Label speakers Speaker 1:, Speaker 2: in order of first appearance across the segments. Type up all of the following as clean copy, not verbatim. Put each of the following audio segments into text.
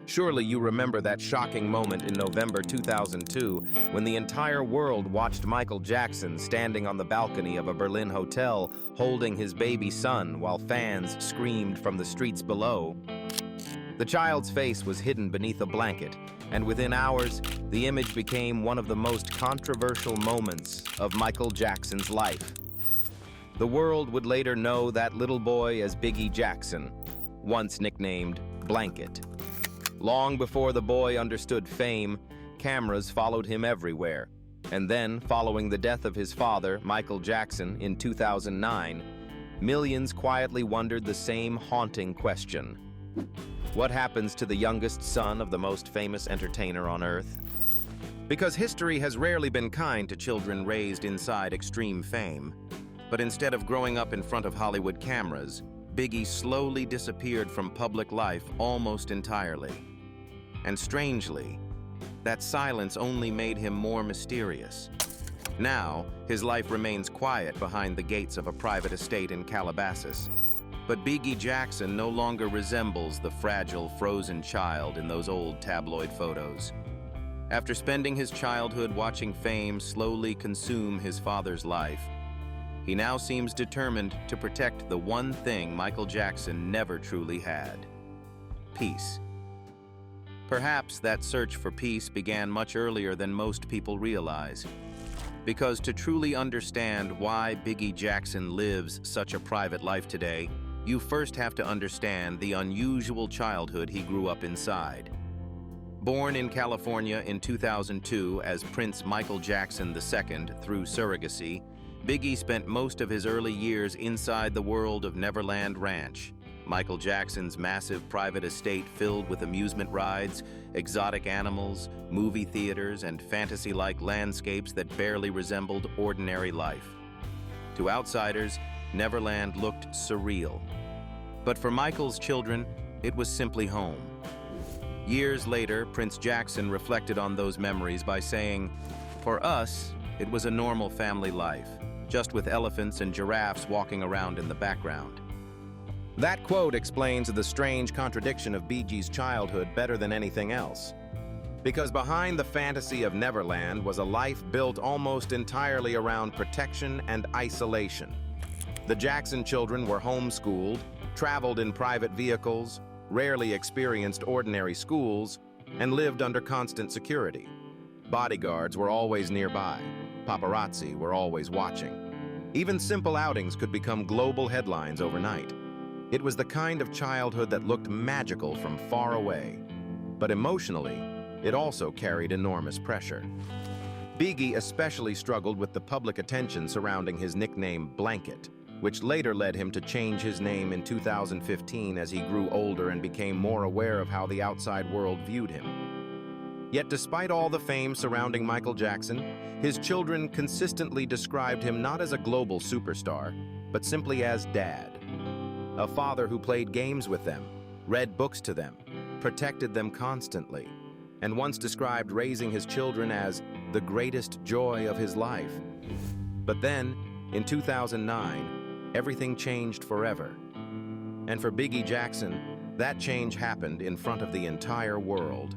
Speaker 1: Surely you remember that shocking moment in November 2002 when the entire world watched Michael Jackson standing on the balcony of a Berlin hotel holding his baby son while fans screamed from the streets below. The child's face was hidden beneath a blanket, and within hours, the image became one of the most controversial moments of Michael Jackson's life. The world would later know that little boy as Biggie Jackson, once nicknamed Blanket. Long before the boy understood fame, cameras followed him everywhere. And then, following the death of his father, Michael Jackson, in 2009, millions quietly wondered the same haunting question. What happens to the youngest son of the most famous entertainer on earth? Because history has rarely been kind to children raised inside extreme fame. But instead of growing up in front of Hollywood cameras, Biggie slowly disappeared from public life almost entirely. And strangely, that silence only made him more mysterious. Now, his life remains quiet behind the gates of a private estate in Calabasas. But Biggie Jackson no longer resembles the fragile, frozen child in those old tabloid photos. After spending his childhood watching fame slowly consume his father's life, he now seems determined to protect the one thing Michael Jackson never truly had: peace. Perhaps that search for peace began much earlier than most people realize. Because to truly understand why Biggie Jackson lives such a private life today, you first have to understand the unusual childhood he grew up inside. Born in California in 2002 as Prince Michael Jackson II through surrogacy, Biggie spent most of his early years inside the world of Neverland Ranch, Michael Jackson's massive private estate filled with amusement rides, exotic animals, movie theaters, and fantasy-like landscapes that barely resembled ordinary life. To outsiders, Neverland looked surreal. But for Michael's children, it was simply home. Years later, Prince Jackson reflected on those memories by saying, "For us, it was a normal family life, just with elephants and giraffes walking around in the background." That quote explains the strange contradiction of Biggie's childhood better than anything else. Because behind the fantasy of Neverland was a life built almost entirely around protection and isolation. The Jackson children were homeschooled, traveled in private vehicles, rarely experienced ordinary schools, and lived under constant security. Bodyguards were always nearby. Paparazzi were always watching. Even simple outings could become global headlines overnight. It was the kind of childhood that looked magical from far away. But emotionally, it also carried enormous pressure. Biggie especially struggled with the public attention surrounding his nickname Blanket, which later led him to change his name in 2015 as he grew older and became more aware of how the outside world viewed him. Yet despite all the fame surrounding Michael Jackson, his children consistently described him not as a global superstar, but simply as Dad. A father who played games with them, read books to them, protected them constantly, and once described raising his children as the greatest joy of his life. But then, in 2009, everything changed forever. And for Biggie Jackson, that change happened in front of the entire world.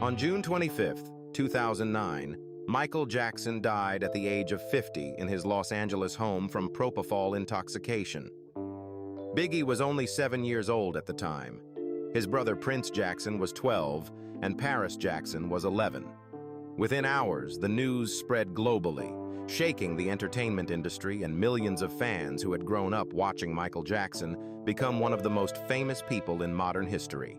Speaker 1: On June 25, 2009, Michael Jackson died at the age of 50 in his Los Angeles home from propofol intoxication. Biggie was only 7 years old at the time. His brother Prince Jackson was 12, and Paris Jackson was 11. Within hours, the news spread globally, shaking the entertainment industry, and millions of fans who had grown up watching Michael Jackson become one of the most famous people in modern history.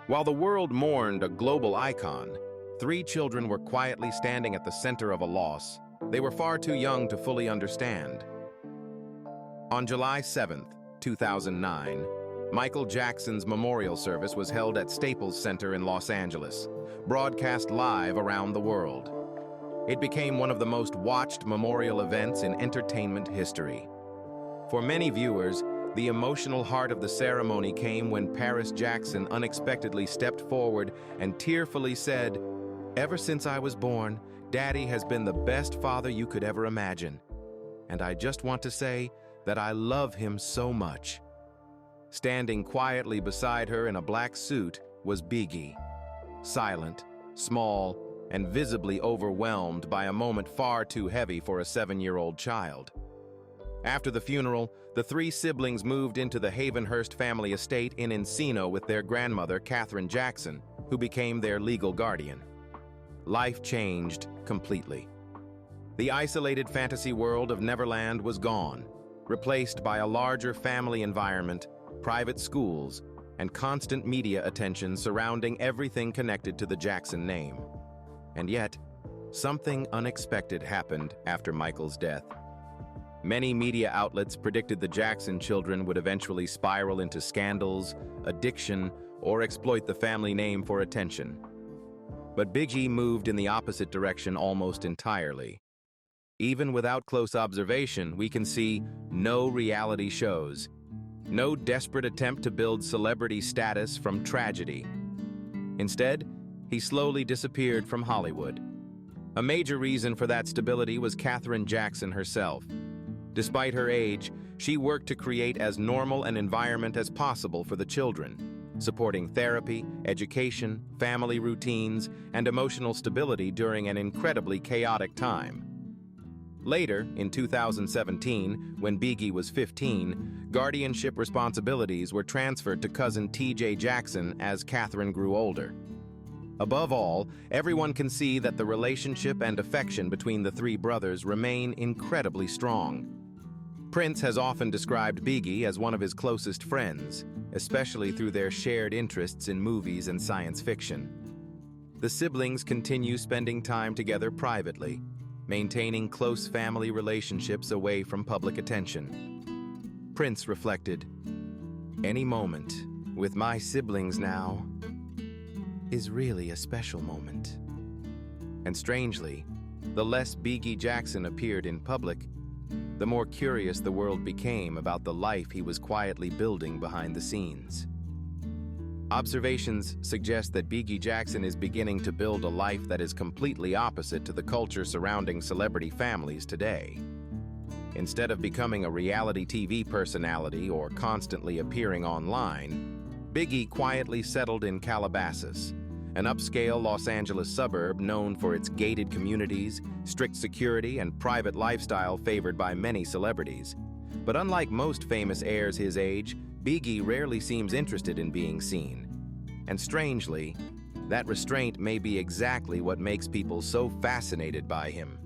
Speaker 1: While the world mourned a global icon, 3 children were quietly standing at the center of a loss they were far too young to fully understand. On July 7, 2009, Michael Jackson's memorial service was held at Staples Center in Los Angeles, broadcast live around the world. It became one of the most watched memorial events in entertainment history. For many viewers, the emotional heart of the ceremony came when Paris Jackson unexpectedly stepped forward and tearfully said, "Ever since I was born, Daddy has been the best father you could ever imagine. And I just want to say that I love him so much." Standing quietly beside her in a black suit was Biggie, silent, small, and visibly overwhelmed by a moment far too heavy for a 7-year-old child. After the funeral, the three siblings moved into the Havenhurst family estate in Encino with their grandmother, Catherine Jackson, who became their legal guardian. Life changed completely. The isolated fantasy world of Neverland was gone, replaced by a larger family environment, private schools, and constant media attention surrounding everything connected to the Jackson name. And yet, something unexpected happened after Michael's death. Many media outlets predicted the Jackson children would eventually spiral into scandals, addiction, or exploit the family name for attention. But Biggie moved in the opposite direction almost entirely. Even without close observation, we can see no reality shows, no desperate attempt to build celebrity status from tragedy. Instead, he slowly disappeared from Hollywood. A major reason for that stability was Catherine Jackson herself. Despite her age, she worked to create as normal an environment as possible for the children, supporting therapy, education, family routines, and emotional stability during an incredibly chaotic time. Later, in 2017, when Biggie was 15, guardianship responsibilities were transferred to cousin TJ Jackson as Catherine grew older. Above all, everyone can see that the relationship and affection between the three brothers remain incredibly strong. Prince has often described Biggie as one of his closest friends, especially through their shared interests in movies and science fiction. The siblings continue spending time together privately, maintaining close family relationships away from public attention. Prince reflected, "Any moment with my siblings now is really a special moment." And strangely, the less Biggie Jackson appeared in public, the more curious the world became about the life he was quietly building behind the scenes. Observations suggest that Biggie Jackson is beginning to build a life that is completely opposite to the culture surrounding celebrity families today. Instead of becoming a reality TV personality or constantly appearing online, Biggie quietly settled in Calabasas, an upscale Los Angeles suburb known for its gated communities, strict security, and private lifestyle favored by many celebrities. But unlike most famous heirs his age, Biggie rarely seems interested in being seen. And strangely, that restraint may be exactly what makes people so fascinated by him.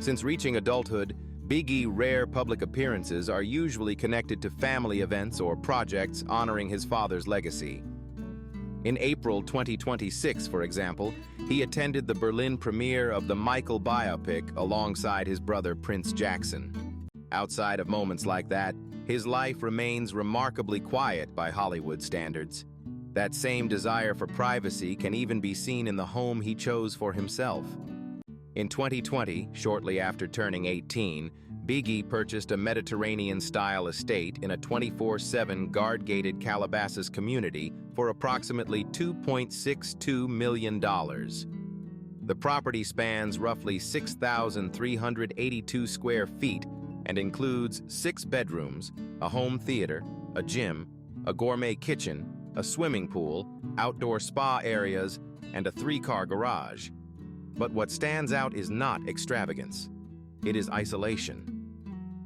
Speaker 1: Since reaching adulthood, Biggie's rare public appearances are usually connected to family events or projects honoring his father's legacy. In April 2026, for example, he attended the Berlin premiere of the Michael biopic alongside his brother Prince Jackson. Outside of moments like that, his life remains remarkably quiet by Hollywood standards. That same desire for privacy can even be seen in the home he chose for himself. In 2020, shortly after turning 18, Biggie purchased a Mediterranean-style estate in a 24/7 guard-gated Calabasas community for approximately $2.62 million. The property spans roughly 6,382 square feet and includes 6 bedrooms, a home theater, a gym, a gourmet kitchen, a swimming pool, outdoor spa areas, and a 3-car garage. But what stands out is not extravagance. It is isolation.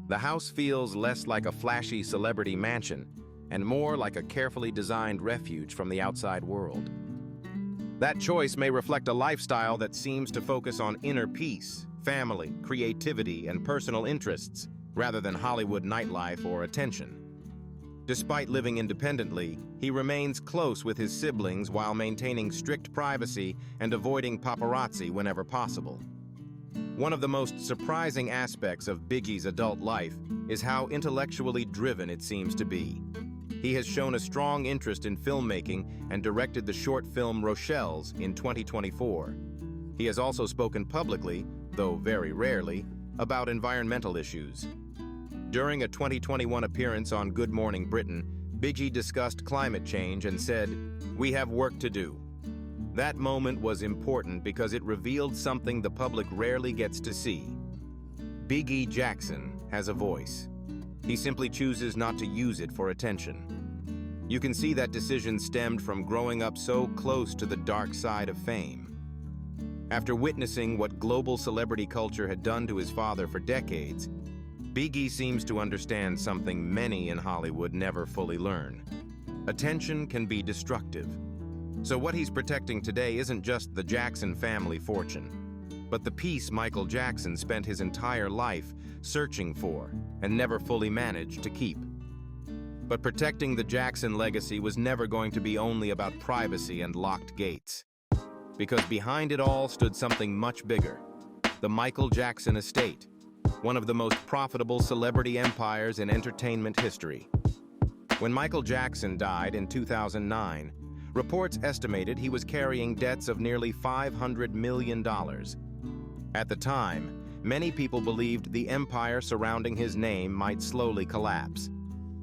Speaker 1: The house feels less like a flashy celebrity mansion and more like a carefully designed refuge from the outside world. That choice may reflect a lifestyle that seems to focus on inner peace, family, creativity, and personal interests, rather than Hollywood nightlife or attention. Despite living independently, he remains close with his siblings while maintaining strict privacy and avoiding paparazzi whenever possible. One of the most surprising aspects of Biggie's adult life is how intellectually driven it seems to be. He has shown a strong interest in filmmaking and directed the short film Rochelle's in 2024. He has also spoken publicly, though very rarely, about environmental issues. During a 2021 appearance on Good Morning Britain, Biggie discussed climate change and said, "We have work to do." That moment was important because it revealed something the public rarely gets to see. Biggie Jackson has a voice. He simply chooses not to use it for attention. You can see that decision stemmed from growing up so close to the dark side of fame. After witnessing what global celebrity culture had done to his father for decades, Biggie seems to understand something many in Hollywood never fully learn. Attention can be destructive. So what he's protecting today isn't just the Jackson family fortune, but the peace Michael Jackson spent his entire life searching for and never fully managed to keep. But protecting the Jackson legacy was never going to be only about privacy and locked gates. Because behind it all stood something much bigger: the Michael Jackson estate, one of the most profitable celebrity empires in entertainment history. When Michael Jackson died in 2009, reports estimated he was carrying debts of nearly $500 million. At the time, many people believed the empire surrounding his name might slowly collapse.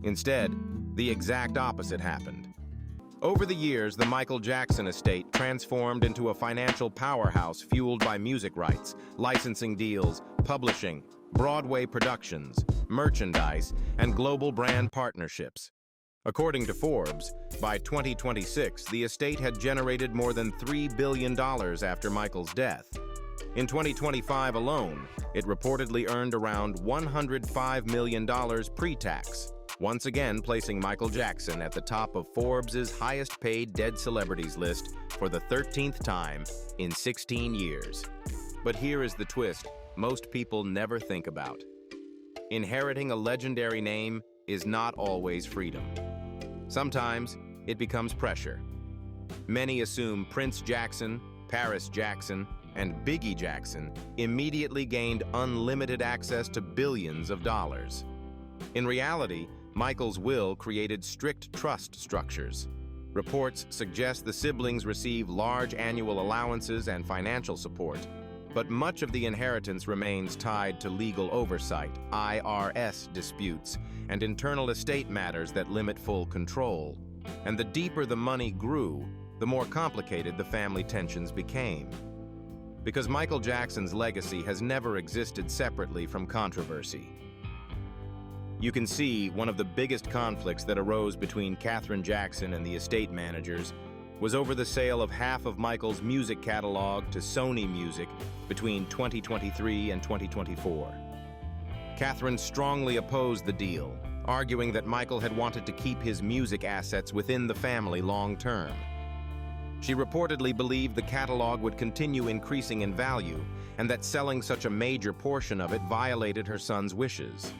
Speaker 1: Instead, the exact opposite happened. Over the years, the Michael Jackson estate transformed into a financial powerhouse fueled by music rights, licensing deals, publishing, Broadway productions, merchandise, and global brand partnerships. According to Forbes, by 2026, the estate had generated more than $3 billion after Michael's death. In 2025 alone, it reportedly earned around $105 million pre-tax, once again placing Michael Jackson at the top of Forbes' highest-paid dead celebrities list for the 13th time in 16 years. But here is the twist most people never think about. Inheriting a legendary name is not always freedom. Sometimes it becomes pressure. Many assume Prince Jackson, Paris Jackson, and Biggie Jackson immediately gained unlimited access to billions of dollars. In reality, Michael's will created strict trust structures. Reports suggest the siblings receive large annual allowances and financial support, but much of the inheritance remains tied to legal oversight, IRS disputes, and internal estate matters that limit full control. And the deeper the money grew, the more complicated the family tensions became. Because Michael Jackson's legacy has never existed separately from controversy. You can see one of the biggest conflicts that arose between Katherine Jackson and the estate managers was over the sale of half of Michael's music catalog to Sony Music between 2023 and 2024. Katherine strongly opposed the deal, arguing that Michael had wanted to keep his music assets within the family long term. She reportedly believed the catalog would continue increasing in value and that selling such a major portion of it violated her son's wishes.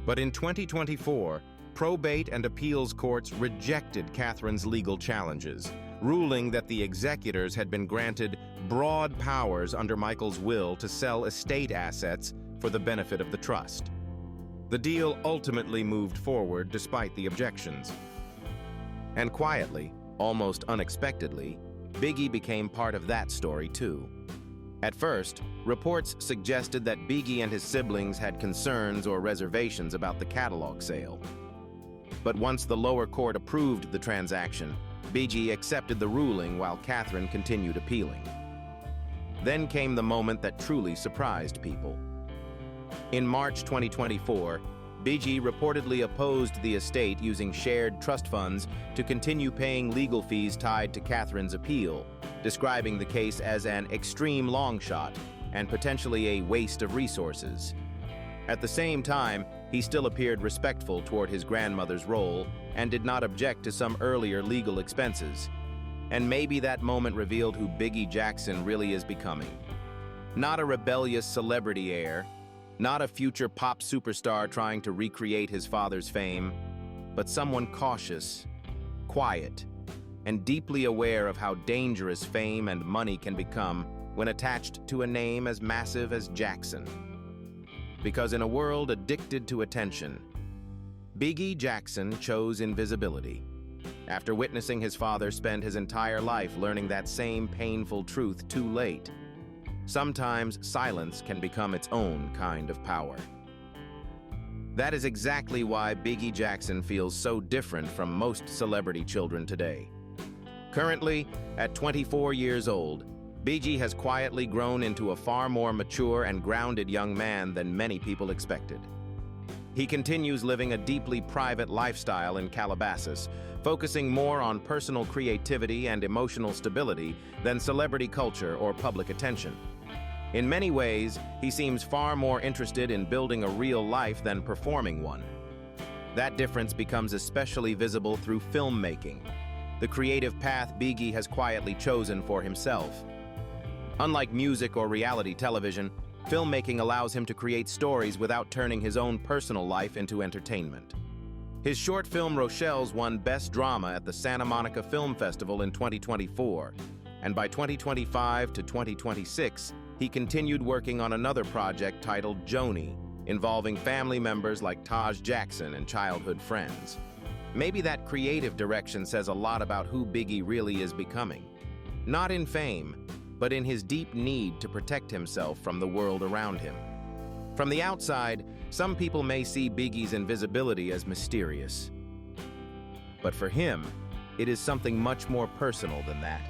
Speaker 1: But in 2024, probate and appeals courts rejected Katherine's legal challenges, ruling that the executors had been granted broad powers under Michael's will to sell estate assets for the benefit of the trust. The deal ultimately moved forward despite the objections. And quietly, almost unexpectedly, Biggie became part of that story too. At first, reports suggested that Biggie and his siblings had concerns or reservations about the catalog sale. But once the lower court approved the transaction, Biggie accepted the ruling while Katherine continued appealing. Then came the moment that truly surprised people. In March 2024, Biggie reportedly opposed the estate using shared trust funds to continue paying legal fees tied to Katherine's appeal, describing the case as an extreme long shot and potentially a waste of resources. At the same time, he still appeared respectful toward his grandmother's role and did not object to some earlier legal expenses. And maybe that moment revealed who Biggie Jackson really is becoming. Not a rebellious celebrity heir, not a future pop superstar trying to recreate his father's fame, but someone cautious, quiet, and deeply aware of how dangerous fame and money can become when attached to a name as massive as Jackson. Because in a world addicted to attention, Biggie Jackson chose invisibility. After witnessing his father spend his entire life learning that same painful truth too late, sometimes silence can become its own kind of power. That is exactly why Biggie Jackson feels so different from most celebrity children today. Currently, at 24 years old, Biggie has quietly grown into a far more mature and grounded young man than many people expected. He continues living a deeply private lifestyle in Calabasas, focusing more on personal creativity and emotional stability than celebrity culture or public attention. In many ways, he seems far more interested in building a real life than performing one. That difference becomes especially visible through filmmaking, the creative path Biggie has quietly chosen for himself. Unlike music or reality television, filmmaking allows him to create stories without turning his own personal life into entertainment. His short film Rochelle's won Best Drama at the Santa Monica Film Festival in 2024, and by 2025 to 2026, he continued working on another project titled Joni, involving family members like Taj Jackson and childhood friends. Maybe that creative direction says a lot about who Biggie really is becoming. Not in fame, but in his deep need to protect himself from the world around him. From the outside, some people may see Biggie's invisibility as mysterious. But for him, it is something much more personal than that.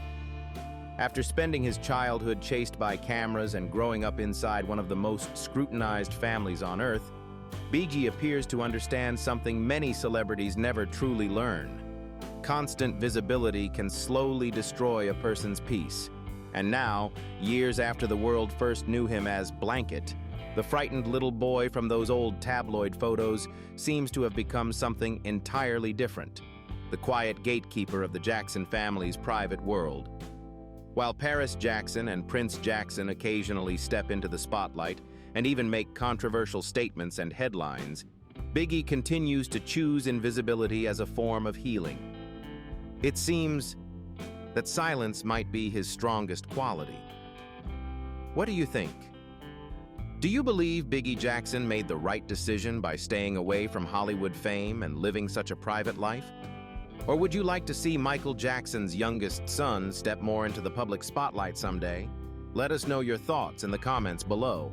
Speaker 1: After spending his childhood chased by cameras and growing up inside one of the most scrutinized families on Earth, Biggie appears to understand something many celebrities never truly learn. Constant visibility can slowly destroy a person's peace. And now, years after the world first knew him as Blanket, the frightened little boy from those old tabloid photos seems to have become something entirely different, the quiet gatekeeper of the Jackson family's private world. While Paris Jackson and Prince Jackson occasionally step into the spotlight and even make controversial statements and headlines, Biggie continues to choose invisibility as a form of healing. It seems that silence might be his strongest quality. What do you think? Do you believe Biggie Jackson made the right decision by staying away from Hollywood fame and living such a private life? Or would you like to see Michael Jackson's youngest son step more into the public spotlight someday? Let us know your thoughts in the comments below.